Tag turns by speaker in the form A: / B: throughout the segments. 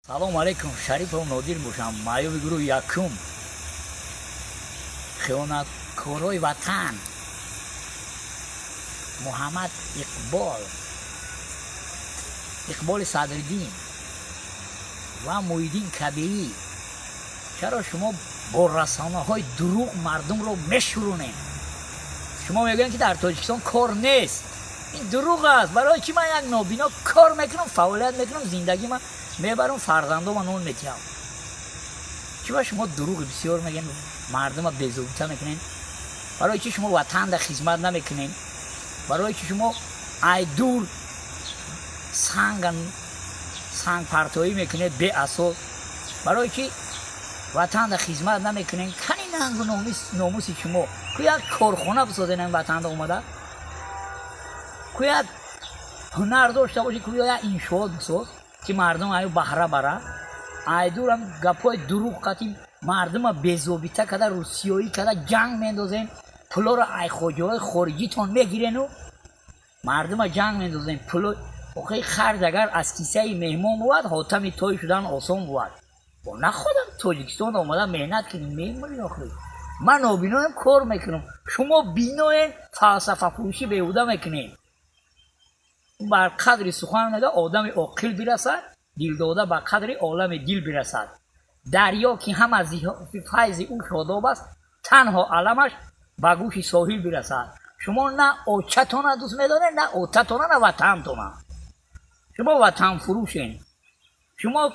A: سلام علیکم. شریف و نادر باشم. معیوب گروه یکم خیانتکارای وطن محمد اقبال صدرالدین و محیدین کبیری، چرا شما با رسانه های دروغ مردم رو میشورونید؟ شما میگن که در تاجیکستان کار نیست، این دروغ است. برای چی من یک نابینا کار میکنم، فعالیت میکنم، زندگی من میبرم، فرزندام من اون میتیم؟ چرا شما دروغ بسیار میگن، مردم رو بی‌ضابطه میکنین؟ برای چی شما وطن در خدمت نمیکنین؟ برای چی شما ای دور سنگ پرتایی میکنید به اساس؟ برای چی وطن در خدمت نمیکنین؟ کنین ننگ و ناموس شما که یک کارخانه بسازین این وطن در اومده، که یک هنر داشته باشی، که یک انشاءات بساز که مردم ایو بهره بره. ای دور هم گپای دروغ قطعی مردم بی‌ضابطه کده، روسیایی کده، جنگ میندازین، پولا رو ای خواجه‌های خارجی تون میگیرین و مردم جنگ میندازین. پولا آخه خرج اگر از کیسه مهمان بود، حاتم تای شدن آسان بود. با نخودم تاجیکستان آمدم مهنت کنیم میمونین. آخه من نابینایم کار میکنم، شما بیناین فلسفه فروشی بیهوده میکنین. بر قدر سخن میگه آدم عاقل برسد، دل داده بر قدر عالم دل برسد. دریا که هم از فیض او شاداب است، تنها علمش به گوش ساحل برسد. شما نه آچتان دوست میدارین، نه آتتان، نه وطنتان. شما وطن فروشین، شما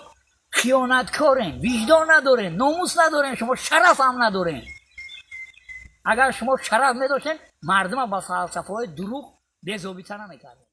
A: خیانتکارین، وجدان ندارین، ناموس ندارین، شما شرف هم ندارین. اگر شما شرف میداشتین مردم با فلسفه های دروغ بی‌ضابطه نمیکردین.